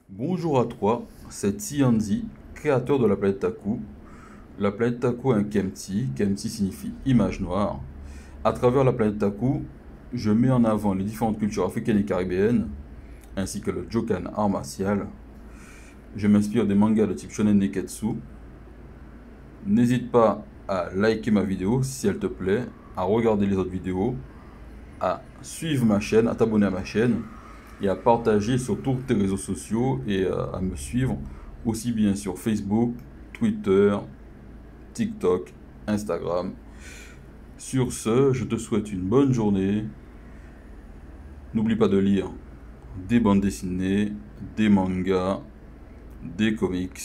Bonjour à toi, c'est Tianzi, créateur de la planète Taku. La planète Taku est un Kemti. Kemti signifie image noire. À travers la planète Taku, je mets en avant les différentes cultures africaines et caribéennes, ainsi que le Jokan art martial. Je m'inspire des mangas de type Shonen Neketsu. N'hésite pas à liker ma vidéo si elle te plaît, à regarder les autres vidéos, à suivre ma chaîne, à t'abonner à ma chaîne et à partager sur tous tes réseaux sociaux et à me suivre aussi bien sur Facebook, Twitter, TikTok, Instagram. Sur ce, je te souhaite une bonne journée. N'oublie pas de lire des bandes dessinées, des mangas, des comics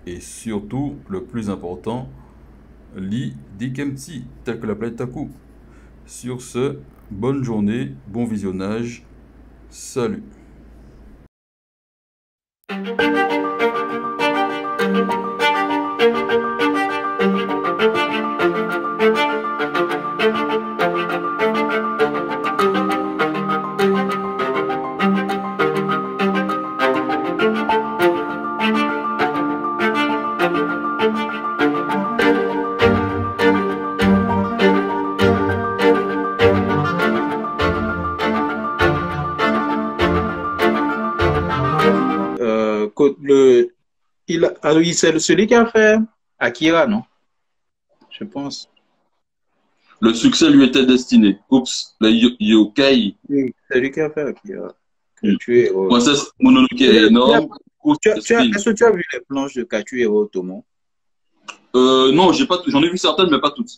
et surtout, le plus important, lis des Kemti tels que la planète Taku. Sur ce, bonne journée, bon visionnage, salut. Ah oui, c'est celui qui a fait Akira, non? Je pense. Le succès lui était destiné. Oups, le yokai. Oui, c'est lui qui a fait Akira. Katsuhiro. Princesse Mononoke est énorme. Est-ce que tu as vu les planches de Katsuhiro Otomo? Non, j'en ai vu certaines, mais pas toutes.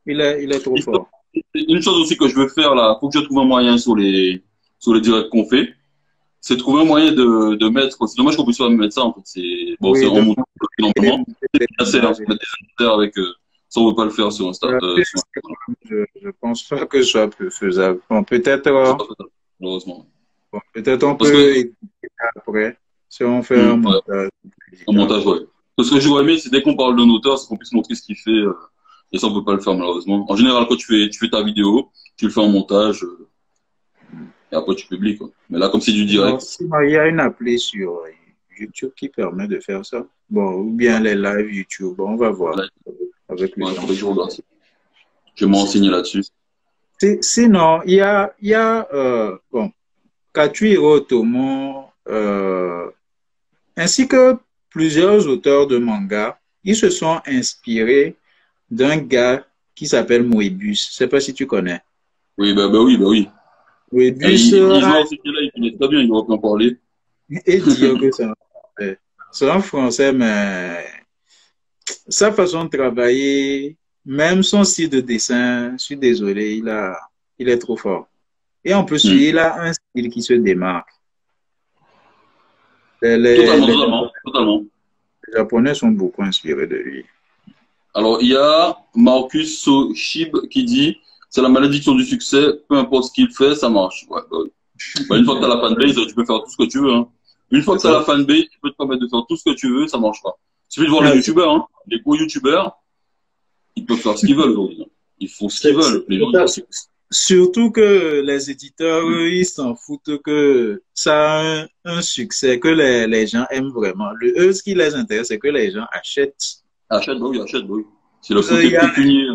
Il est trop fort. Une chose aussi que je veux faire là, faut que je trouve un moyen sur les directs qu'on fait, c'est trouver un moyen de mettre. C'est dommage qu'on puisse pas mettre ça en fait. C'est bon, Oui, c'est en montant normalement. des C'est images. mettre des éditeurs avec. Ça, on peut pas le faire sur Insta. Je pense pas que ce soit plus faisable. Bon, peut-être Malheureusement. bon, peut-être on Parce peut que éditer après si on fait un ouais, montage. en montage, ouais. Parce que j'aurais aimé, c'est dès qu'on parle d'un auteur, c'est qu'on puisse montrer ce qu'il fait. Et ça, on peut pas le faire malheureusement. En général, quand tu fais ta vidéo, tu le fais en montage et après tu publies quoi. Mais là, comme c'est du Non, direct, sinon, il y a une appli sur YouTube qui permet de faire ça. Bon, ou bien les lives YouTube. Bon, on va voir là, avec le ouais, temps. faudrait que je regarde. Je vais m'enseigner là-dessus. Sinon, il y a bon, Katsuhiro Otomo, ainsi que plusieurs auteurs de manga, ils se sont inspirés d'un gars qui s'appelle Moebius. Je sais pas si tu connais. Oui, bah oui, bah oui. Et Moebius ils ont aussi là, il connaît très bien, il aurait pu en parler. et dire que c'est un français, mais sa façon de travailler, même son style de dessin, je suis désolé, il est trop fort. Et en plus, Hmm. il a un style qui se démarque. Les, Totalement, les totalement, totalement. Japonais sont beaucoup inspirés de lui. Alors, il y a Marcus Soshib qui dit, c'est la malédiction du succès, peu importe ce qu'il fait, ça marche. Ouais, bah oui. Bah, une fois que tu as la fanbase, tu peux faire tout ce que tu veux. Hein. Une fois C'est que tu as ça. la fanbase, tu peux te permettre de faire tout ce que tu veux, ça marchera. Il suffit de voir les Ouais, youtubeurs, hein. Les gros youtubeurs, ils peuvent faire ce qu'ils veulent aujourd'hui. Hein. Ils font ce qu'ils veulent. Les gens, surtout que les éditeurs, eux, ils s'en foutent que ça a un succès, que les gens aiment vraiment. Eux, ce qui les intéresse, c'est que les gens achètent. achètent, bah oui, achètent, bah oui. C'est le Il côté y a pécunier.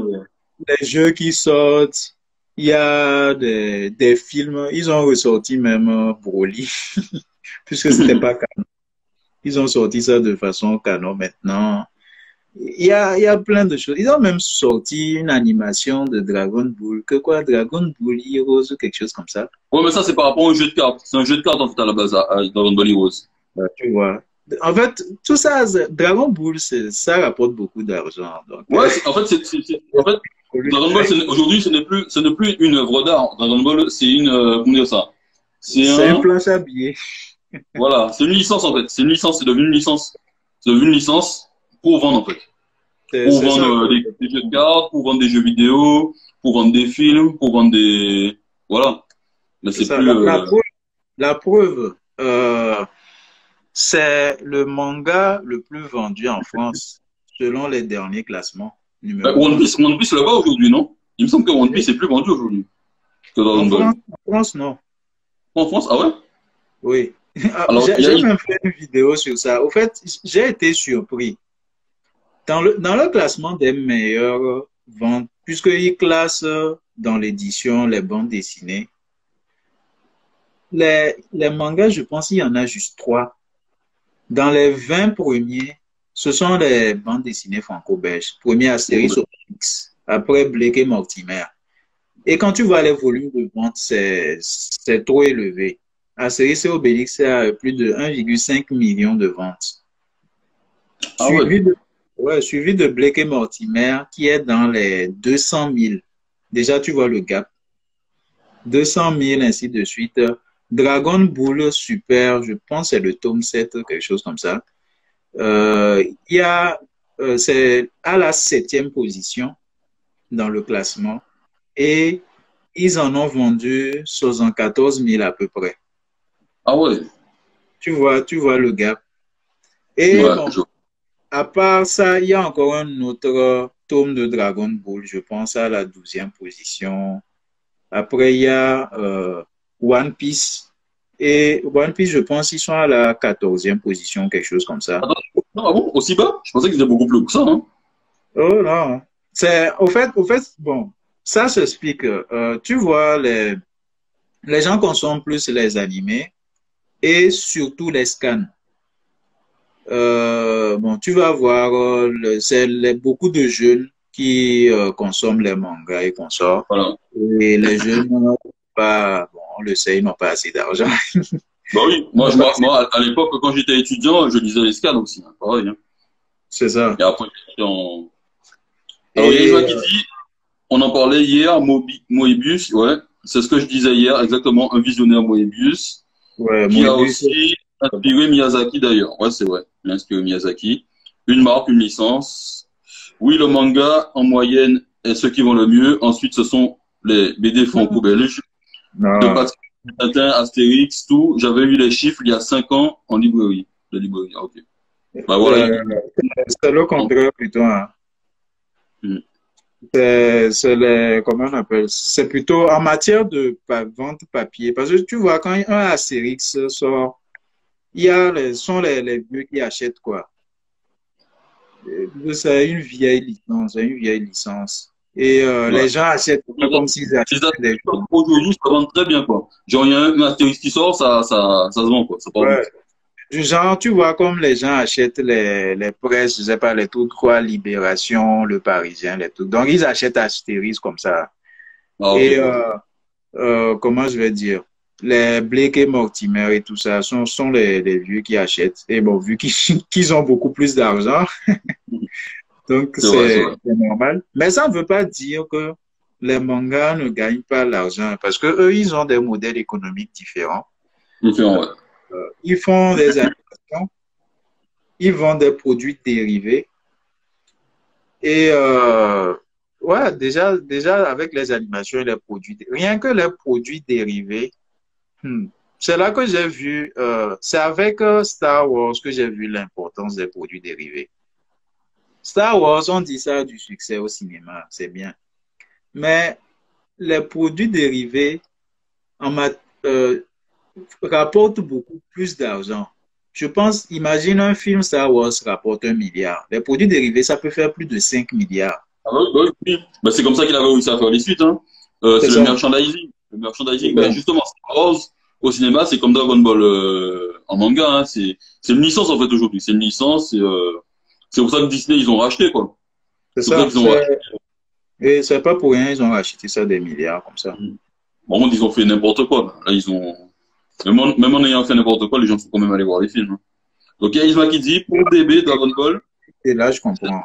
des jeux qui sortent, il y a des films. Ils ont ressorti même Broly, puisque c'était pas canon. Ils ont sorti ça de façon canon maintenant. Il y a plein de choses. Ils ont même sorti une animation de Dragon Ball. Que quoi, Dragon Ball Heroes ou quelque chose comme ça. Ouais, mais ça, c'est par rapport au jeu de cartes. C'est un jeu de cartes, en fait, à la base, à Dragon Ball Heroes. Tu vois. En fait, tout ça, Dragon Ball, ça rapporte beaucoup d'argent. Donc, Ouais, en fait, en fait, Dragon Ball, aujourd'hui, ce n'est plus une œuvre d'art. Dragon Ball, c'est une, comment dire ça? c'est un planche à billets. Voilà, c'est une licence, en fait. C'est une licence, c'est devenu une licence. C'est devenu une licence pour vendre, en fait. Pour C'est ça. vendre des jeux de cartes, pour vendre des jeux vidéo, pour vendre des films, pour vendre des, voilà. Mais C'est c'est ça. plus, La preuve, c'est le manga le plus vendu en France, selon les derniers classements. Numéro un. One Piece là-bas aujourd'hui, non? Il me semble que One Piece est plus vendu aujourd'hui que Dragon Ball. En France, non. En France, ah ouais? Oui. Alors, J'ai même fait une vidéo sur ça. Au fait, j'ai été surpris. Dans le classement des meilleures ventes, puisqu'ils classent dans l'édition les bandes dessinées, les mangas, je pense qu'il y en a juste 3. Dans les 20 premiers, ce sont les bandes dessinées franco-belges. Premier Astérix Obélix, après Blake et Mortimer. Et quand tu vois les volumes de vente, c'est trop élevé. Astérix et Obélix, c'est à plus de 1,5 million de ventes. ah ouais. Suivi de Blake et Mortimer, qui est dans les 200 000. Déjà, tu vois le gap. 200 000, ainsi de suite. Dragon Ball Super, je pense que c'est le tome 7, quelque chose comme ça. C'est à la 7e position dans le classement et ils en ont vendu 74 000 à peu près. Ah ouais. Tu vois le gap. Et Ouais, bon, à part ça, il y a encore un autre tome de Dragon Ball, je pense à la 12e position. Après, il y a One Piece. Et One Piece, je pense qu'ils sont à la 14e position, quelque chose comme ça. Attends, non, ah bon, aussi bas? Je pensais qu'ils étaient beaucoup plus que ça, hein. Oh non. Bon, ça s'explique. Tu vois, les gens consomment plus les animés et surtout les scans. Bon, tu vas voir, beaucoup de jeunes qui consomment les mangas et consorts. Voilà. Et les jeunes, pas, bon, on le sait, ils n'ont pas assez d'argent. Bah oui, moi, à l'époque, quand j'étais étudiant, je lisais les scans aussi, hein, pareil, hein. C'est ça. Et après, en... Alors, il y a Isma qui dit, on en parlait hier, Moebius, ouais, c'est ce que je disais hier, exactement, un visionnaire Moebius, Ouais, qui a Moebius, aussi inspiré Miyazaki d'ailleurs. Ouais, c'est vrai, il a inspiré Miyazaki. Une marque, une licence. Oui, le manga, en moyenne, est ceux qui vont le mieux. Ensuite, ce sont les BD franco-belges. De non, Patrick Tintin, Astérix, tout. J'avais eu les chiffres il y a 5 ans en librairie. De librairie, ah, ok. Bah voilà. c'est le contraire plutôt, hein. Mm. Comment on appelle? C'est plutôt en matière de vente papier. Parce que tu vois, quand un Astérix sort, il y a sont les vieux qui achètent quoi. C'est une vieille licence, c'est une vieille licence. Et Ouais. les gens achètent comme s'ils achetaient des choses. Aujourd'hui, ça vend très bien, quoi. Genre, il y a un Astérix qui sort, ça se vend, quoi. Ça part Ouais. vite. Du genre, tu vois, comme les gens achètent les presses, je sais pas, les trucs, quoi, Libération, Le Parisien, les trucs. Donc, ils achètent Astérix comme ça. Ah, Et ok. comment je vais dire, les Blake et Mortimer et tout ça sont les vieux qui achètent. Et bon, vu qu'ils ont beaucoup plus d'argent, donc C'est vrai, c'est vrai. c'est normal. Mais ça ne veut pas dire que les mangas ne gagnent pas l'argent parce que eux, ils ont des modèles économiques différents. Différent, ouais. Ils font des animations, ils vendent des produits dérivés. Et ouais, déjà avec les animations et les produits, rien que les produits dérivés. C'est là que j'ai vu, c'est avec Star Wars que j'ai vu l'importance des produits dérivés. Star Wars, on dit ça a du succès au cinéma, c'est bien. Mais les produits dérivés en rapportent beaucoup plus d'argent. Je pense, imagine un film Star Wars rapporte 1 milliard. Les produits dérivés, ça peut faire plus de 5 milliards. Ah bah oui, bah oui. Bah, c'est comme ça qu'il avait réussi à faire les suites, hein. C'est C'est le ça. merchandising. Le merchandising, Ouais. ben justement, Star Wars, au cinéma, c'est comme Dragon Ball en manga, hein. C'est une licence, en fait, aujourd'hui. C'est une licence, c'est pour ça que Disney, ils ont racheté, quoi. C'est C'est pour ça ça. qu'ils ont racheté. Et c'est pas pour rien, ils ont acheté ça des milliards comme ça. Par contre, ils ont fait n'importe quoi. Là, ils ont... même en ayant fait n'importe quoi, les gens sont quand même allés voir les films, hein. Donc, il y a Isma qui dit, pour DB, Dragon Ball, Et là, je comprends.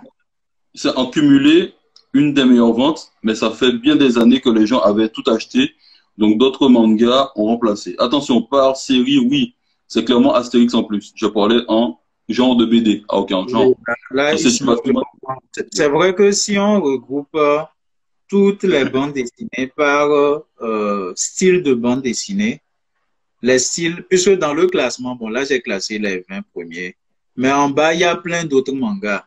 c'est en cumulé une des meilleures ventes, mais ça fait bien des années que les gens avaient tout acheté. Donc, d'autres mangas ont remplacé. Attention, par série, oui, c'est clairement Astérix en plus. Je parlais en genre de BD. Ah, ok, en genre. Là, Ça, c'est ici, c'est vrai que si on regroupe toutes les bandes dessinées par style de bande dessinée, les styles, puisque dans le classement, bon, là, j'ai classé les 20 premiers, mais en bas, il y a plein d'autres mangas.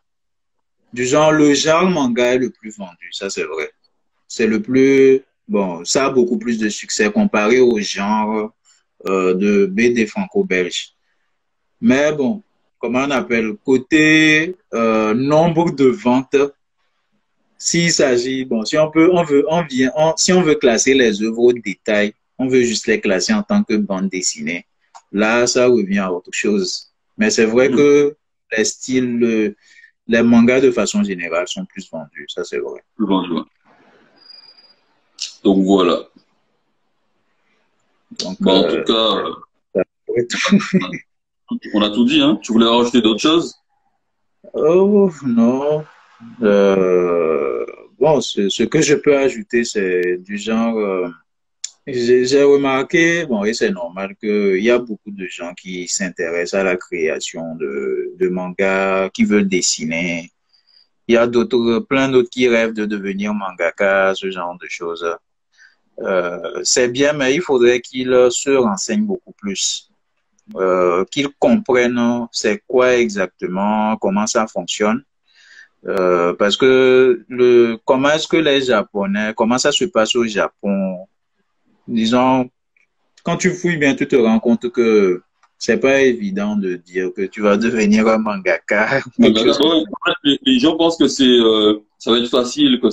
Du genre, le genre manga est le plus vendu, ça c'est vrai. C'est le plus, bon, ça a beaucoup plus de succès comparé au genre de BD franco-belge. Mais bon, comment on appelle, côté nombre de ventes, s'il s'agit, bon, si si on veut classer les œuvres au détail, on veut juste les classer en tant que bande dessinée. Là, ça revient à autre chose. Mais c'est vrai que les styles, les mangas de façon générale sont plus vendus. Ça, c'est vrai. Plus vendu, ouais. Donc voilà. Donc, Bon, en tout cas, on a tout dit, hein. Tu voulais rajouter d'autres choses? oh, non. Bon, ce que je peux ajouter, c'est du genre, j'ai remarqué, bon, et c'est normal qu'il y a beaucoup de gens qui s'intéressent à la création de mangas, qui veulent dessiner. Il y a plein d'autres qui rêvent de devenir mangaka, ce genre de choses. C'est bien, mais il faudrait qu'ils se renseignent beaucoup plus. Qu'ils comprennent c'est quoi exactement, comment ça fonctionne. Parce que comment est-ce que les Japonais, comment ça se passe au Japon? Disons, quand tu fouilles bien, tu te rends compte que c'est pas évident de dire que tu vas devenir un mangaka. Les gens pensent que ça va être facile, que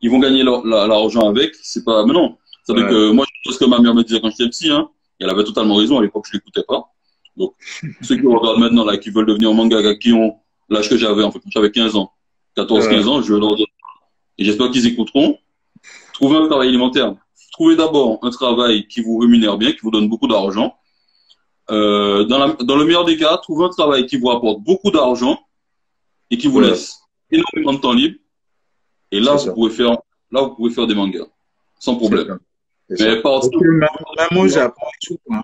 ils vont gagner l'argent avec. C'est pas, mais non. Ça veut dire que moi, je sais ce que ma mère me disait quand j'étais petit, hein. Et elle avait totalement raison. À l'époque, je l'écoutais pas. Donc, ceux qui regardent maintenant, là, qui veulent devenir mangaka, qui ont l'âge que j'avais, en fait, j'avais 15 ans, 14, 15 ans, je leur dis, et j'espère qu'ils écouteront. Trouvez un travail alimentaire. Trouvez d'abord un travail qui vous rémunère bien, qui vous donne beaucoup d'argent. Dans le meilleur des cas, trouvez un travail qui vous apporte beaucoup d'argent et qui vous laisse énormément de temps libre. Et là, vous pouvez faire des mangas sans problème. Mais même au Japon, tout, hein.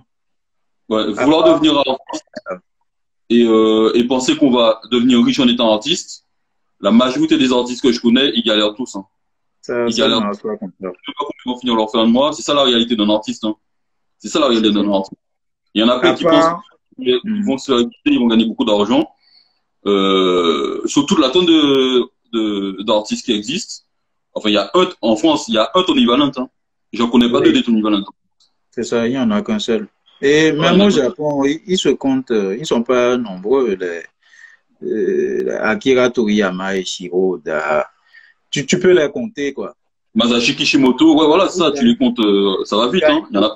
Ouais, vouloir devenir artiste et penser qu'on va devenir riche en étant artiste, la majorité des artistes que je connais, ils galèrent tous. Hein. Ils galèrent tous. Je ne sais pas comment ils vont finir leur fin de mois. C'est ça la réalité d'un artiste. Hein. C'est ça la réalité d'un artiste. Il y en a plein qui pensent qu'ils vont se quitter, ils vont gagner beaucoup d'argent. Sur toute la tonne d'artistes qui existent. Enfin, en France, il y a un Tony Valent. Hein. J'en connais pas deux des Tony Valent. C'est ça, il n'y en a qu'un seul. Et même au Japon, ils se comptent, ils ne sont pas nombreux, Akira Toriyama et Shiro Oda. Tu peux les compter, quoi. Masashi Kishimoto, ouais, voilà, ça, tu les comptes, ça va vite, hein. Il y en a.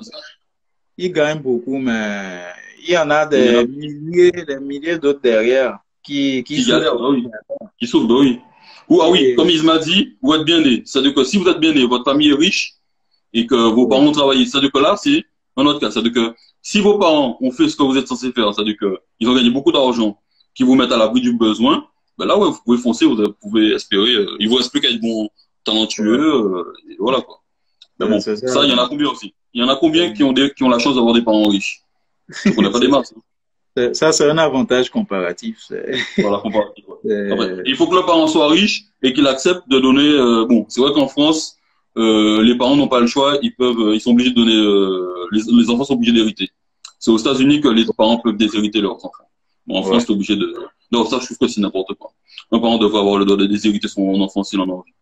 Ils gagnent beaucoup, mais il y en a des milliers d'autres derrière qui galèrent, bah oui. Qui souffrent, bah oui. Ou, ah oui, comme il m'a dit, vous êtes bien né. C'est-à-dire que si vous êtes bien né, votre famille est riche et que vos parents ont travaillé, c'est-à-dire que là, c'est un autre cas. C'est-à-dire que si vos parents ont fait ce que vous êtes censé faire, c'est-à-dire qu'ils ont gagné beaucoup d'argent, qui vous mettent à l'abri du besoin, ben là, ouais, vous pouvez foncer, vous pouvez espérer, ils vous expliquent qu'ils vont talentueux, et voilà, quoi. Mais bon, ça, il y en a combien aussi? Il y en a combien qui ont la chance d'avoir des parents riches? On n'a pas des masses. Ça, c'est un avantage comparatif. Voilà, comparatif. Ouais. Après, il faut que le parent soit riche et qu'il accepte de donner. Bon, c'est vrai qu'en France, les parents n'ont pas le choix. Ils sont obligés de donner. Les enfants sont obligés d'hériter. C'est aux États-Unis que les parents peuvent déshériter leurs enfants. Bon, en France, t'es obligé de. Non, ça, je trouve que c'est n'importe quoi. Un parent devrait avoir le droit de déshériter son enfant s'il en a envie.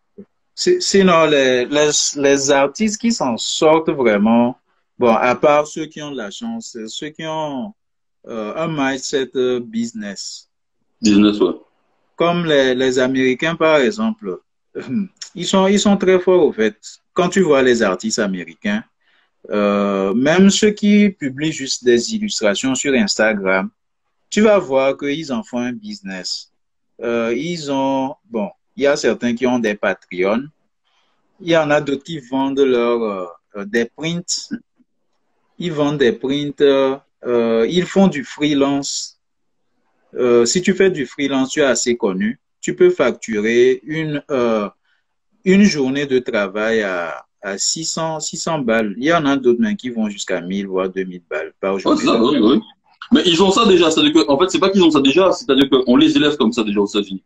Sinon, les artistes qui s'en sortent vraiment, bon, à part ceux qui ont de la chance, ceux qui ont un mindset business. Business, ouais. Comme les Américains, par exemple, ils sont très forts, au fait. Quand tu vois les artistes américains, même ceux qui publient juste des illustrations sur Instagram, tu vas voir qu'ils en font un business. Bon, il y a certains qui ont des Patreons. Il y en a d'autres qui vendent des prints. Ils vendent des prints. Ils font du freelance. Si tu fais du freelance, tu es assez connu. Tu peux facturer une journée de travail à 600 balles. Il y en a d'autres même qui vont jusqu'à 1000 voire 2000 balles par jour. Ouais, ça, oui. Mais ils ont ça déjà. C'est-à-dire que, en fait, c'est pas qu'ils ont ça déjà. C'est-à-dire qu'on les élève comme ça déjà aux États-Unis.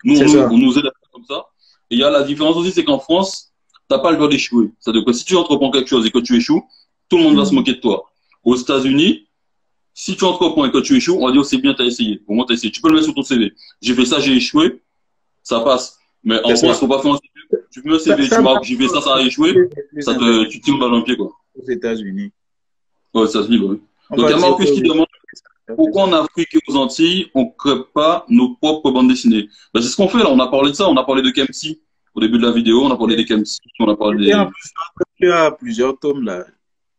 Nous, on nous élève comme ça. Et il y a la différence aussi, c'est qu'en France, t'as pas le droit d'échouer. C'est-à-dire que si tu entreprends quelque chose et que tu échoues, tout le monde va se moquer de toi. Aux États-Unis, si tu entreprends et que tu échoues, on va dire, c'est bien, t'as essayé. Au moins, t'as essayé. Tu peux le mettre sur ton CV. J'ai fait ça, j'ai échoué. Ça passe. Mais en France, faut pas faire un CV. Tu mets un CV, tu marques, j'ai fait ça, ça a échoué. Tu tires dans le pied, quoi. Aux États-Unis. aux États-Unis, oui. On Donc, il va y a dire Marcus qui que demande pourquoi en Afrique et aux Antilles, on ne crée pas nos propres bandes dessinées. Ben, c'est ce qu'on fait là, on a parlé de ça, on a parlé de Kempsey. Au début de la vidéo, on a parlé des Kempsey, on a et en parlé des. plus, tu as plusieurs tomes là.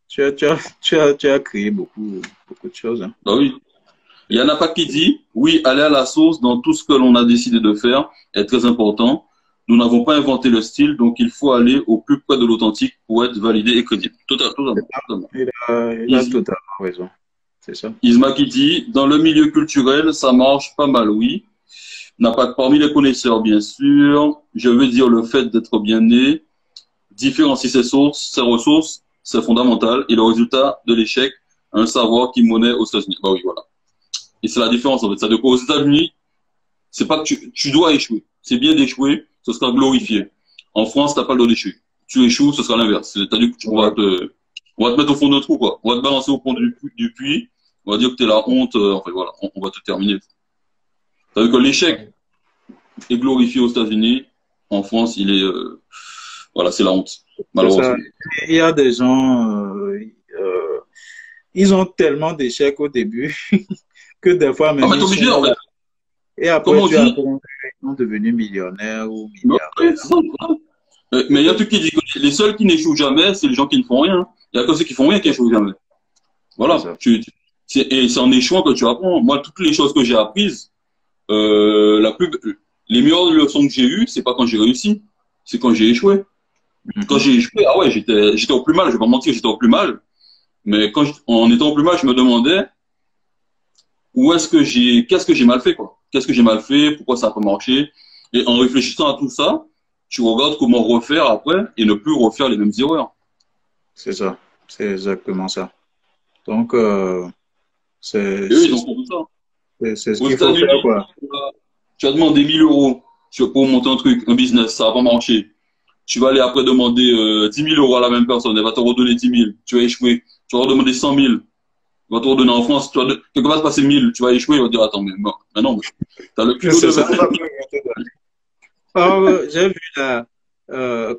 Tu as créé beaucoup de choses. Hein. Ben oui. Il y en a pas qui dit, oui, aller à la source dans tout ce que l'on a décidé de faire est très important. Nous n'avons pas inventé le style, donc il faut aller au plus près de l'authentique pour être validé et crédible. Totalement, totalement. Il a totalement raison. C'est ça. Isma qui dit, dans le milieu culturel, ça marche pas mal, oui. N'a pas parmi les connaisseurs, bien sûr. Je veux dire, le fait d'être bien né, différencier ses sources, ses ressources, c'est fondamental. Et le résultat de l'échec, un savoir qui monnaie aux États-Unis. Bah oui, voilà. Et c'est la différence, en fait. C'est-à-dire qu'aux États-Unis, c'est pas que tu dois échouer. C'est bien d'échouer, ce sera glorifié. En France, t'as pas le droit d'échouer. Tu échoues, ce sera l'inverse. C'est-à-dire que on va te mettre au fond d'un trou, quoi. On va te balancer au fond du puits. On va dire que t'es la honte. En fait, voilà. On va te terminer. C'est-à-dire que l'échec est glorifié aux États-Unis. En France, il est, voilà, c'est la honte. Malheureusement. Il y a des gens, ils ont tellement d'échecs au début que des fois même. Ah, mais t'es obligé, en fait. Et après, tu apprends qu'ils sont devenus millionnaires ou milliardaires. Mais il y a un truc qui dit que les seuls qui n'échouent jamais, c'est les gens qui ne font rien. Il y a que ceux qui font rien qui échouent jamais. Voilà. Et c'est en échouant que tu apprends. Moi, toutes les choses que j'ai apprises, les meilleures leçons que j'ai eues, c'est pas quand j'ai réussi, c'est quand j'ai échoué. Quand j'ai échoué, ah ouais, j'étais au plus mal, je vais pas mentir, j'étais au plus mal. Mais en étant au plus mal, je me demandais qu'est-ce que j'ai mal fait, quoi. Qu'est-ce que j'ai mal fait, pourquoi ça n'a pas marché. Et en réfléchissant à tout ça, tu regardes comment refaire après et ne plus refaire les mêmes erreurs. C'est ça, c'est exactement ça. Donc, c'est ce qu'il faut faire, quoi. Tu as demandé 1000 euros pour monter un truc, un business, ça va pas marcher. Tu vas aller après demander 10 000 euros à la même personne, elle va te redonner 10 000, tu vas échouer. Tu vas redemander 100 000, elle va te redonner en France, quelque part, passer 1000, tu vas échouer, il va te dire, attends, mais non, t'as le culot de... Ça. Alors, j'ai vu là,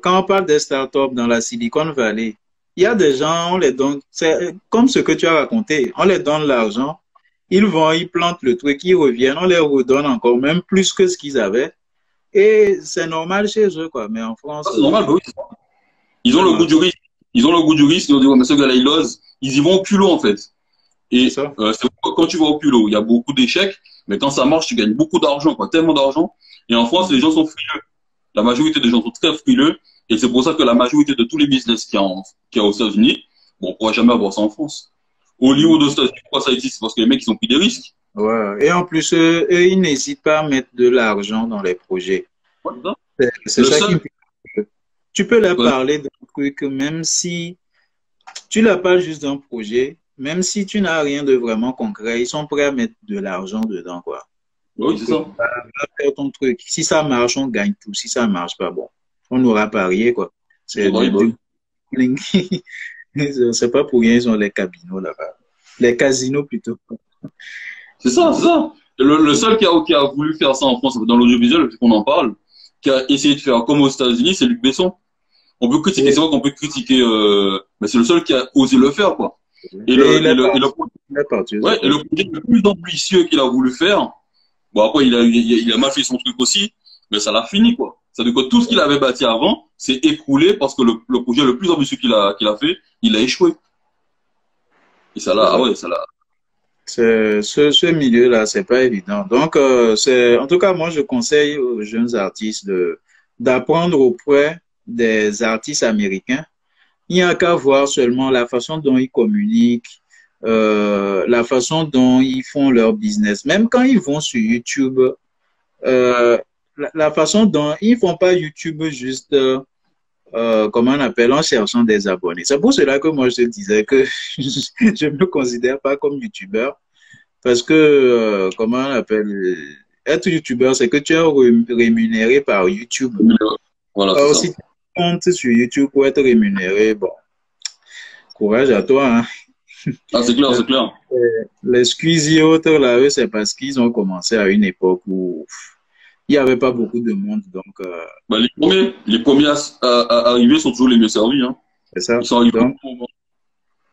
quand on parle des startups dans la Silicon Valley, il y a des gens, on les donne, c'est comme ce que tu as raconté, on les donne l'argent, ils vont, ils plantent le truc, ils reviennent, on les redonne encore, même plus que ce qu'ils avaient. Et c'est normal chez eux, quoi. Mais en France. C'est normal, oui. Ils ont le goût du risque. Ils ont le goût du risque. Ils ont dit, ouais, mais ce gars-là, il ose. Ils y vont au culot, en fait. Et c'est quand tu vas au culot, il y a beaucoup d'échecs. Mais quand ça marche, tu gagnes beaucoup d'argent, quoi. Tellement d'argent. Et en France, les gens sont frileux. La majorité des gens sont très frileux. Et c'est pour ça que la majorité de tous les business qu'il y a aux États-Unis, bon, on ne pourra jamais avoir ça en France. Hollywood aux États-Unis, pourquoi ça existe? Parce que les mecs, ils ont pris des risques. Ouais. Et en plus, eux, ils n'hésitent pas à mettre de l'argent dans les projets. Ouais, c'est ça qui... Tu peux leur parler d'un truc, même si tu leur parles juste d'un projet, même si tu n'as rien de vraiment concret, ils sont prêts à mettre de l'argent dedans, quoi. Oui, c'est ça. Va faire ton truc. Si ça marche, on gagne tout. Si ça marche pas, bon, on aura parié, quoi. C'est c'est pas pour rien, ils ont les casinos là-bas. Les casinos plutôt. C'est ça, c'est ça. Le seul qui a voulu faire ça en France, dans l'audiovisuel, depuis qu'on en parle, qui a essayé de faire comme aux États-Unis, c'est Luc Besson. On peut critiquer, c'est vrai qu'on peut critiquer, mais c'est le seul qui a osé le faire, quoi. Et le projet le plus ambitieux qu'il a voulu faire, bon après il a mal fait son truc aussi, mais ça l'a fini, quoi. C'est-à-dire que tout ce qu'il avait bâti avant s'est écroulé parce que le projet le plus ambitieux qu'il a fait, il a échoué. Et ça l'a, Ce milieu-là, c'est pas évident. Donc, en tout cas, moi, je conseille aux jeunes artistes d'apprendre auprès des artistes américains. Il n'y a qu'à voir seulement la façon dont ils communiquent, la façon dont ils font leur business. Même quand ils vont sur YouTube, la façon dont ils font pas YouTube juste, comment on appelle, en cherchant des abonnés. C'est pour cela que moi, je te disais que je ne me considère pas comme YouTubeur. Parce que, comment on appelle, être YouTubeur, c'est que tu es rémunéré par YouTube. Voilà, alors, si tu comptes sur YouTube pour être rémunéré, bon, courage à toi. Hein. Ah, c'est clair, c'est clair. Les Squeezie et autres, là, eux, c'est parce qu'ils ont commencé à une époque où il n'y avait pas beaucoup de monde. Donc, les premiers à arriver sont toujours les mieux servis. Hein. C'est ça. Ils sont arrivés donc,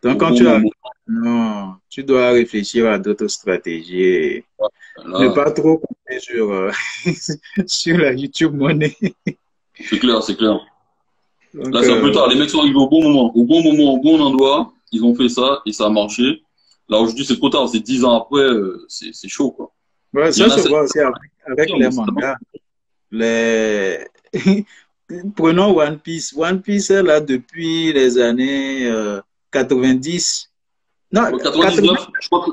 Donc, au quand bon tu as... moment. Non, tu dois réfléchir à d'autres stratégies et ne Là, pas trop compter sur, sur la YouTube Money. c'est clair, c'est clair. Donc, Là, c'est un peu tard. Les mecs sont arrivés au bon moment. Au bon moment, au bon endroit. Ils ont fait ça et ça a marché. Là, aujourd'hui, c'est trop tard. C'est 10 ans après. C'est chaud, quoi. ouais, Il y ça en a se voit certains, aussi avec les mais c'est mangas. Les... Prenons One Piece. One Piece est là depuis les années 90. Non, 80. 99, je crois que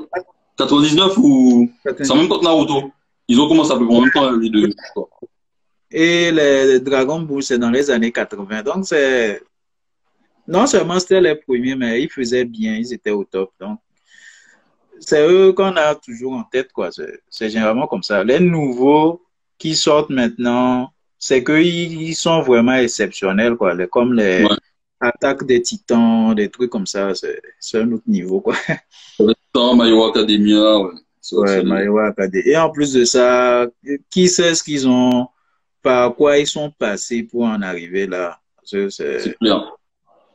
99 ou. C'est en même temps que Naruto. Ils ont commencé à peu près en même temps, les deux, je crois. Et les Dragon Ball, c'est dans les années 80. Donc, c'est... Non seulement c'était les premiers, mais ils faisaient bien, ils étaient au top. Donc, c'est eux qu'on a toujours en tête, quoi. C'est généralement comme ça. Les nouveaux qui sortent maintenant, c'est qu'ils sont vraiment exceptionnels, quoi. Comme les Ouais. attaques des titans, des trucs comme ça, c'est un autre niveau, quoi. Dans My Hero Academia, ouais. Ouais, My Hero Academia. Et en plus de ça, qui sait ce qu'ils ont, par quoi ils sont passés pour en arriver là? Parce que C'est clair.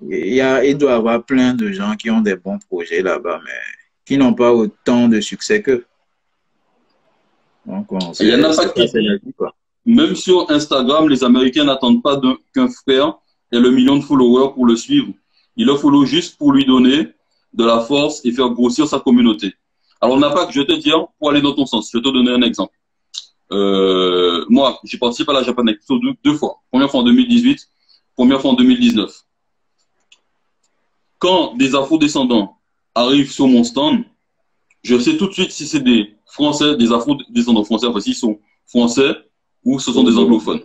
il doit y avoir plein de gens qui ont des bons projets là-bas, mais qui n'ont pas autant de succès qu'eux. Donc, Il y en a pas c'est qui c'est la disent, vie, quoi. même sur Instagram, les Américains n'attendent pas qu'un frère ait le million de followers pour le suivre. Ils le follow juste pour lui donner de la force et faire grossir sa communauté. Alors, on n'a pas que je vais te dire, pour aller dans ton sens, je vais te donner un exemple. Moi, j'ai participé à la Japan Expo deux fois. Première fois en 2018, première fois en 2019. Quand des afro-descendants arrivent sur mon stand, je sais tout de suite si c'est des Français, des afro-descendants français, enfin s'ils sont français ou ce sont des anglophones.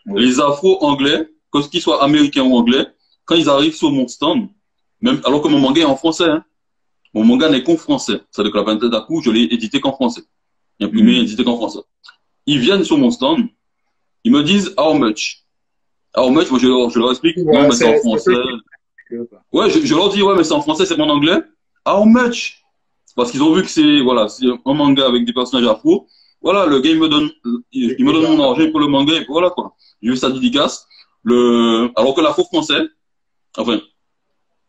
Oui. Les afro-anglais, qu'ils soient américains ou anglais, quand ils arrivent sur mon stand, même alors que mon manga est en français, hein, mon manga n'est qu'en français. C'est-à-dire que la Planète d'Aku, je l'ai édité qu'en français. Imprimé et édité qu'en français. Ils viennent sur mon stand, ils me disent how much. How much, moi je leur explique, Ouais, non, mais c'est en c'est français. Ouais, je leur dis, ouais, mais c'est en français, c'est mon anglais. How much? Parce qu'ils ont vu que c'est, voilà, c'est un manga avec des personnages afro. Voilà, le gars, il me donne mon argent pour le manga, et puis voilà, quoi. J'ai vu sa dédicace. Alors que l'afro français, enfin,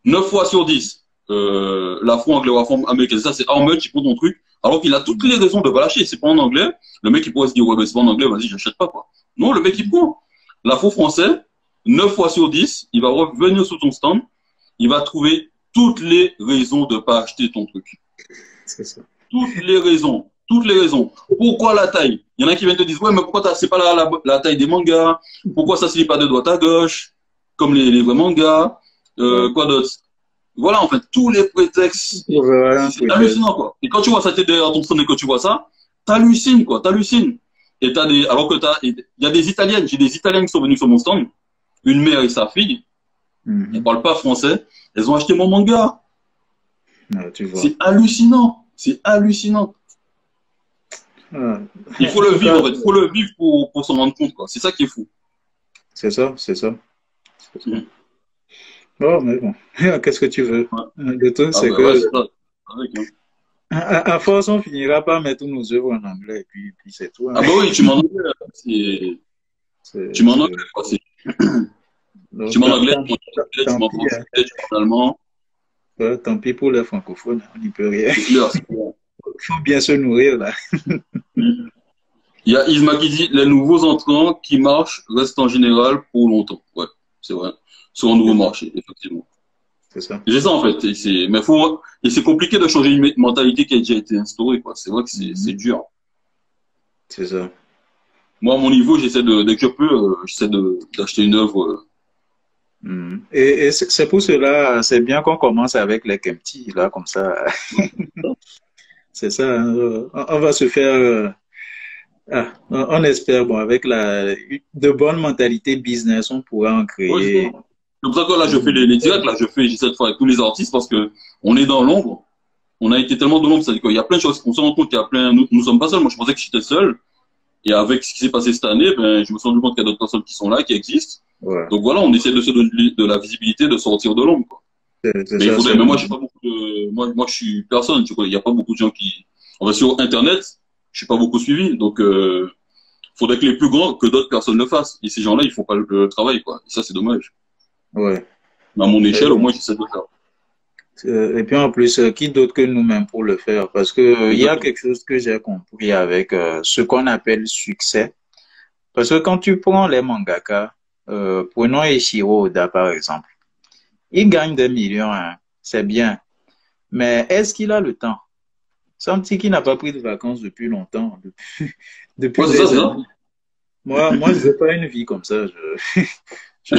9 fois sur 10, l'afro anglais ou l'afro américain, ça, c'est how much, il prend ton truc. Alors qu'il a toutes les raisons de pas lâcher. C'est pas en anglais. Le mec, il pourrait se dire, ouais, mais c'est pas en anglais, vas-y, j'achète pas, quoi. Non, le mec, il prend. L'afro français, 9 fois sur 10, il va revenir sur ton stand, il va trouver toutes les raisons de pas acheter ton truc. C'est ça. Toutes les raisons. Toutes les raisons. Pourquoi la taille? Il y en a qui viennent te dire, ouais, mais pourquoi c'est pas la taille des mangas? Pourquoi ça se lit pas de droite à gauche? Comme les vrais mangas? Quoi d'autre? Voilà, en fait, tous les prétextes. C'est hallucinant, quoi. Et quand tu vois ça, t'es derrière ton stand et que tu vois ça, t'hallucines, quoi. T'hallucines. Et alors que il y a des Italiennes, j'ai des Italiennes qui sont venues sur mon stand, une mère et sa fille, elles parlent pas français, elles ont acheté mon manga. C'est hallucinant. C'est hallucinant. Il faut le vivre, en fait. Il faut le vivre pour s'en rendre compte, quoi. C'est ça qui est fou. C'est ça, c'est ça. Oh, mais bon, qu'est-ce que tu veux? Ouais. Le truc, c'est bah, que ouais, c'est ça. Avec, hein. À force, on finira par mettre tous nos œuvres en anglais, et puis c'est tout. Hein. Ah bah oui, tu m'en anglais. Tu m'en anglais, quoi. Tu m'en anglais, tu m'en français, tu m'en allemand. Tant pis pour les francophones, on n'y peut rien. C'est clair. Il faut bien se nourrir, là. Il y a Isma qui dit, les nouveaux entrants qui marchent restent en général pour longtemps. Ouais, c'est vrai. Sur un nouveau marché, effectivement. C'est ça. C'est ça, en fait. Et c'est compliqué de changer une mentalité qui a déjà été instaurée, quoi. C'est vrai que c'est dur. C'est ça. Moi, à mon niveau, dès que je peux, j'essaie d'acheter une œuvre. Et c'est pour cela, c'est bien qu'on commence avec les Kempty, là, comme ça. C'est ça. Hein. On va se faire... on espère, bon, avec de bonnes mentalités business, on pourra en créer. Ouais, c'est pour ça que là, je fais les directs, là, j'essaie de faire avec tous les artistes parce que on est dans l'ombre. On a été tellement dans l'ombre, c'est-à-dire qu'il y a plein de choses, on se rend compte qu'il y a plein, nous sommes pas seuls. Moi, je pensais que j'étais seul. Et avec ce qui s'est passé cette année, je me suis rendu compte qu'il y a d'autres personnes qui sont là, qui existent. Ouais. Donc voilà, on essaie de se donner de la visibilité, de sortir de l'ombre, quoi. Mais moi, j'ai pas beaucoup de, moi, je suis personne, tu vois. Il y a pas beaucoup de gens on va sur Internet, je suis pas beaucoup suivi. Donc, faudrait que les plus grands, que d'autres personnes le fassent. Et ces gens-là, ils font pas le travail, quoi. Et ça, c'est dommage. Ouais. Mais à mon échelle, au moins, j'essaie de le faire. Et puis en plus, qui d'autre que nous-mêmes pour le faire? Parce que il y a quelque chose que j'ai compris avec ce qu'on appelle succès. Parce que quand tu prends les mangaka, prenons Eiichiro Oda par exemple, il gagne des millions, hein, c'est bien. Mais est-ce qu'il a le temps? Semble-t-il qu'il n'a pas pris de vacances depuis longtemps, depuis Ouais, c'est ça, des c'est ça. années. Moi, je veux pas une vie comme ça. Je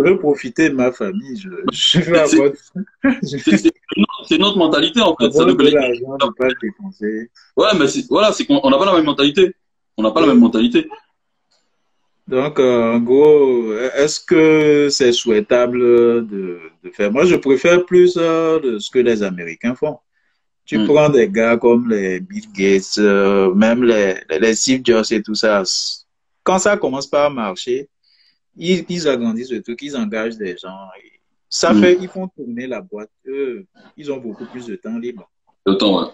veux profiter de ma famille. Je veux C'est c'est- avoir, c'est notre mentalité, en fait. Ça avoir ne de connaît- l'argent, ne pas le dépenser. Ouais, mais voilà, c'est qu'on n'a pas la même mentalité. On n'a pas la même mentalité. Donc, en gros, est-ce que c'est souhaitable de faire? Moi, je préfère plus de ce que les Américains font. Tu Hmm. prends des gars comme les Bill Gates, même les Steve Jobs et tout ça. Quand ça commence pas à marcher, ils agrandissent le truc, ils engagent des gens. Et ça Hmm. fait, ils font tourner la boîte. Eux, ils ont beaucoup plus de temps libre. Le temps, ouais.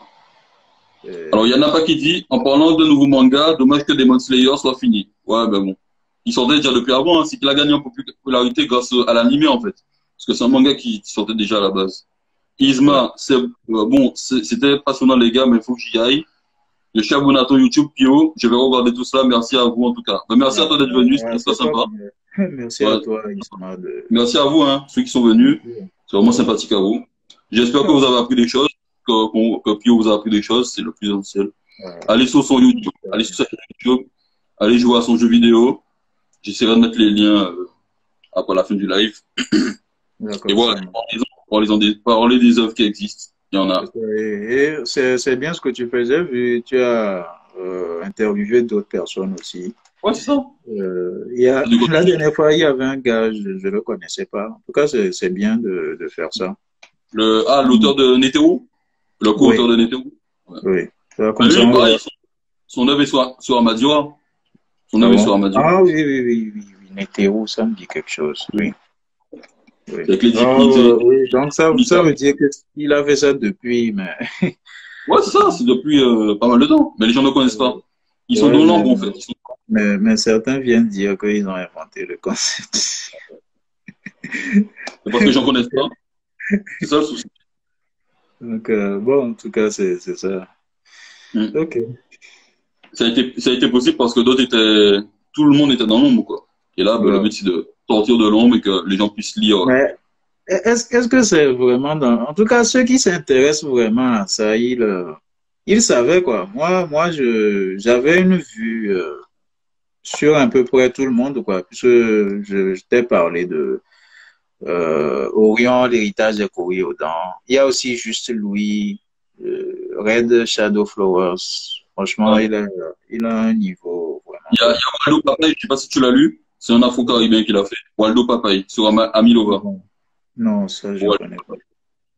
Alors, il y Euh, en a pas qui dit, en parlant de nouveaux mangas, dommage que Demon Slayer soit fini. Ouais, ben bon. Il sortait déjà depuis avant, hein. C'est qu'il a gagné en popularité grâce à l'animé, en fait. Parce que c'est un manga qui sortait déjà à la base. ouais. Isma, c'est bon, c'était passionnant, les gars, mais il faut que j'y aille. Je suis abonné à ton YouTube, Pio. Je vais regarder tout cela. Merci à vous, en tout cas. Ben, merci à toi d'être venu. C'était très C'est pas sympa. mal. Merci à Ouais. toi, Isma, Merci à vous, hein, ceux qui sont venus. C'est vraiment sympathique à vous. J'espère que vous avez appris des choses, que Pio vous a appris des choses. C'est le plus essentiel. Allez sur son YouTube, allez sur sa chaîne YouTube, allez jouer à son jeu vidéo. J'essaierai de mettre les liens après la fin du live. Et D'accord, voilà, ça marche. parlez des œuvres qui existent. Il y en a. Et c'est bien ce que tu faisais, vu que tu as interviewé d'autres personnes aussi. Ouais, c'est ça. Du coup, La dernière fois, il y avait un gars, je ne le connaissais pas. En tout cas, c'est bien de faire ça. l'auteur de Netero, le co-auteur Oui, de Netero. Ouais. oui. Ça, Ben, comme ça, lui, on pareil, va. son œuvre est sur Amadioa. Son Ah œuvre est sur bon? Amadioa. Ah oui, oui, oui, oui, oui. Météo, ça me dit quelque chose. Oui, oui. Avec les Ah, divinités. oui. Donc, ça veut dire qu'il a fait ça depuis, mais. Ouais, c'est ça, c'est depuis pas mal de temps. Mais les gens ne connaissent pas. Ils sont Ouais, dans l'ombre, en fait. mais certains viennent dire qu'ils ont inventé le concept. C'est parce que les gens connaissent pas. C'est ça le souci. Donc, bon, en tout cas, c'est ça. Mm. Ok. Ça a été possible parce que tout le monde était dans l'ombre, quoi. Et là, ben, le Ouais. but, c'est de sortir de l'ombre et que les gens puissent lire. Mais est-ce que c'est vraiment dans... En tout cas, ceux qui s'intéressent vraiment à ça, ils savaient quoi. J'avais une vue sur à peu près tout le monde, quoi. Puisque je t'ai parlé de Orion, l'héritage des Coriodan. Il y a aussi Juste Louis, Red Shadow Flowers. Franchement, Ouais. il a un niveau vraiment. Il y a Waldo Papaye, je sais pas si tu l'as lu. C'est un Afro-Caribéen qui l'a fait. Waldo Papaye, sur Amilova. Non, non, ça, je Ouais. connais pas.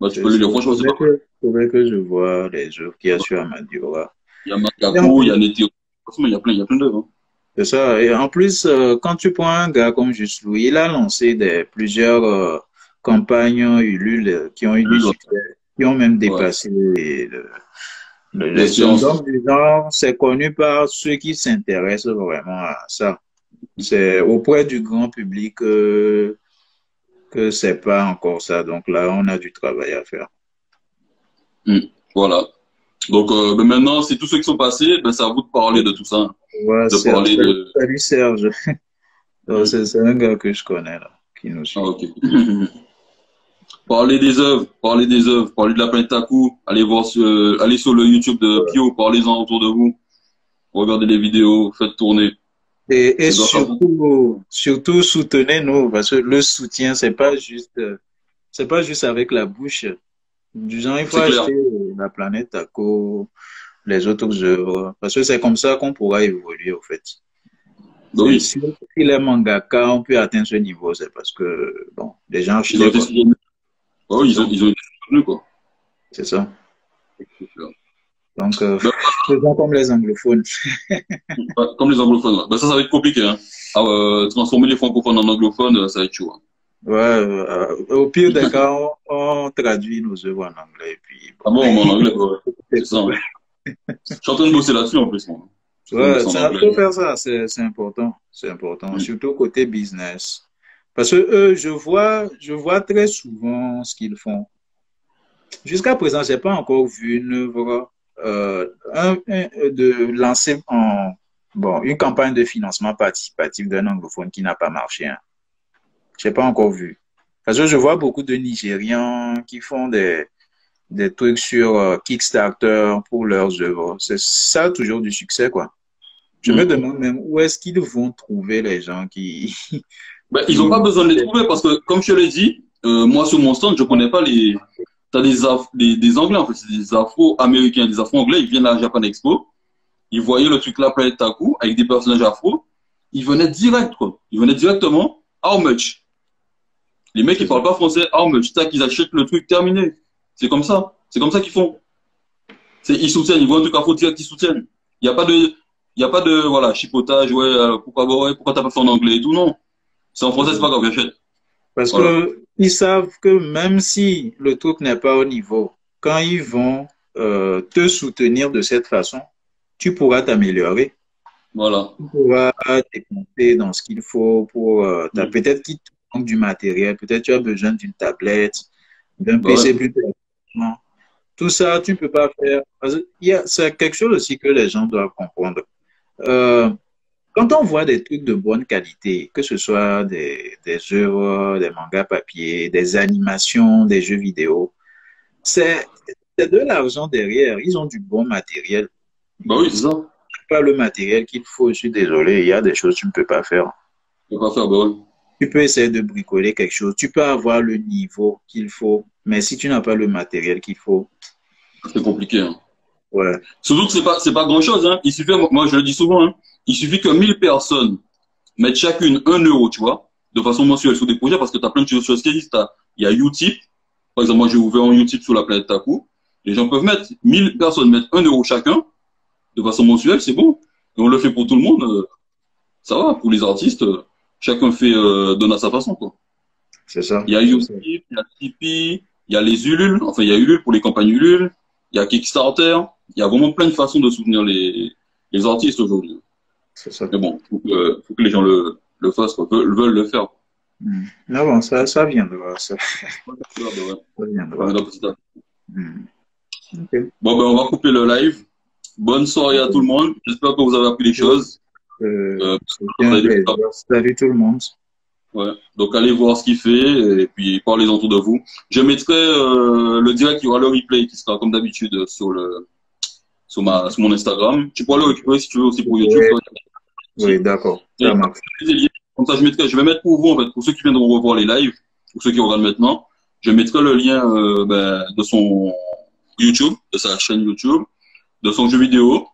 Bah, tu peux le lire. Franchement, c'est pas mal. Faudrait que je vois les œuvres qu'il y a sur Amadioa. Il y a Et en Mangako, il y plus, a Netero. Franchement, il y a plein d'œuvres. Hein. c'est ça. Et en plus, quand tu prends un gars comme Juste Louis, il a lancé plusieurs campagnes Ulule qui ont eu du Lui, succès, qui ont même ouais. dépassé les sommes. L'expérience. Donc, disons, c'est connu par ceux qui s'intéressent vraiment à ça. C'est auprès du grand public que c'est pas encore ça. Donc là, on a du travail à faire. Voilà. Donc, ben maintenant, c'est tous ceux qui sont passés, ben, c'est à vous de parler de tout ça. Hein. Ouais, De parler de. salut Serge. C'est un gars que je connais là, qui nous Ah, suit. ok. Parlez des œuvres, parlez de la Pentaku, allez sur le YouTube de Pio, parlez-en autour de vous, regardez les vidéos, faites tourner. Et Ça doit faire beaucoup. surtout soutenez-nous, parce que le soutien, c'est pas juste avec la bouche. Du genre, il faut C'est clair. acheter la planète Taco, les autres œuvres, parce que c'est comme ça qu'on pourra évoluer, au fait. Ben oui, Si les mangaka ont pu atteindre ce niveau, c'est parce que, bon, les gens ils ont achetaient, été quoi. soutenus. Ben oui, C'est ça. ils ont été soutenus, quoi. C'est ça. C'est clair. Donc, Ben, faisons comme les anglophones. comme les anglophones, là. Ben ça va être compliqué, hein. Ah, transformer les francophones en anglophones, ça va être chaud. Hein. Ouais, au pire des cas, on traduit nos œuvres en anglais, et puis, Ah bon. bon, en anglais, ouais. C'est ça. Hein. Je suis en train de bosser là-dessus, en plus, moi. Je suis en train de Ouais, bosser en ça anglais. faut faire ça, c'est important, surtout côté business. Parce que eux, je vois très souvent ce qu'ils font. Jusqu'à présent, j'ai pas encore vu une œuvre de lancer une campagne de financement participatif d'un anglophone qui n'a pas marché. Hein. J'ai pas encore vu. Parce que je vois beaucoup de Nigérians qui font des trucs sur Kickstarter pour leurs œuvres. C'est ça toujours du succès, quoi. Je me demande même où est-ce qu'ils vont trouver les gens qui... Ben, ils n'ont pas besoin de les trouver parce que, comme je te l'ai dit, moi sur mon stand, je connais pas les... T'as des Anglais, en fait, c'est des Afro-Américains, des Afro-Anglais, ils viennent à la Japan Expo, ils voyaient le truc là, Planète Taku, avec des personnages afro, ils venaient direct, quoi. Ils venaient directement, how much? Les mecs, ils parlent pas français, how much? Tac, ils achètent le truc terminé. C'est comme ça. C'est comme ça qu'ils font. Ils soutiennent, ils voient un truc afro direct, ils soutiennent. Il y a pas de, voilà, chipotage, ouais, pourquoi t'as pas fait en anglais et tout, non. C'est en français, c'est pas grave, j'achète. Parce Voilà. que ils savent que même si le truc n'est pas au niveau, quand ils vont te soutenir de cette façon, tu pourras t'améliorer. Voilà. Tu pourras te dans ce qu'il faut pour peut-être qu'il te manque du matériel, peut-être tu as besoin d'une tablette, d'un Bah PC ouais. plus performant. Tout ça, tu ne peux pas faire. C'est quelque chose aussi que les gens doivent comprendre. Euh, Quand on voit des trucs de bonne qualité, que ce soit des œuvres, des mangas papier, des animations, des jeux vidéo, c'est c'est de l'argent derrière. Ils ont du bon matériel. Bah oui, c'est ça. Pas le matériel qu'il faut, je suis désolé, il y a des choses que tu ne peux pas faire. Je peux pas faire, bah ouais. Tu peux essayer de bricoler quelque chose, tu peux avoir le niveau qu'il faut, mais si tu n'as pas le matériel qu'il faut, C'est compliqué, hein. ouais, Surtout que c'est pas grand chose, hein. Il suffit, moi je le dis souvent, hein. Il suffit que 1000 personnes mettent chacune 1 euro, tu vois, de façon mensuelle sur des projets parce que tu as plein de choses qui existent. Il y a Utip. Par exemple, moi j'ai ouvert un Utip sur la planète Taku. Les gens peuvent mettre 1000 personnes mettent 1 euro chacun de façon mensuelle, c'est bon. Et on le fait pour tout le monde, ça va. Pour les artistes, chacun fait donne à sa façon, quoi. c'est ça. Il y a Utip, il y a Tipeee, il y a les Ulule, enfin il y a Ulule pour les campagnes Ulule, il y a Kickstarter, il y a vraiment plein de façons de soutenir les artistes aujourd'hui. C'est ça. Mais bon, faut que les gens le fassent, quoi, veulent le faire. Mais bon, ça viendra, Ouais, ouais. ça On est viendra. là petit à petit. Hmm. Ok. Bon, ben, on va couper le live. Bonne soirée à tout le monde. J'espère que vous avez appris des choses. C'était Vous un avez des- plaisir. Salut tout le monde. ouais. Donc, allez voir ce qu'il fait et puis parlez-en autour de vous. Je mettrai le direct, il y aura le replay qui sera comme d'habitude sur mon Instagram. Tu pourras le récupérer si tu veux aussi pour YouTube. Oui, Toi. oui, d'accord. Et Ça marche. des liens. Comme ça, je vais mettre pour vous, en fait, pour ceux qui viendront revoir les lives, pour ceux qui regardent maintenant, je mettrai le lien de son YouTube, de sa chaîne YouTube, de son jeu vidéo,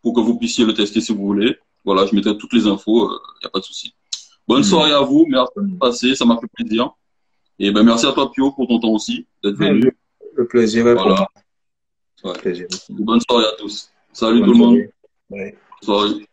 pour que vous puissiez le tester si vous voulez. Voilà, je mettrai toutes les infos, il n'y a pas de souci. Bonne soirée à vous, merci de passer, ça m'a fait plaisir. Et ben merci à toi Pio pour ton temps aussi, d'être venu. Le plaisir est pour Voilà. moi. Ouais. Le plaisir. Bonne soirée à tous. Salut Bonne tout le monde. soirée. Bye. Bonne soirée.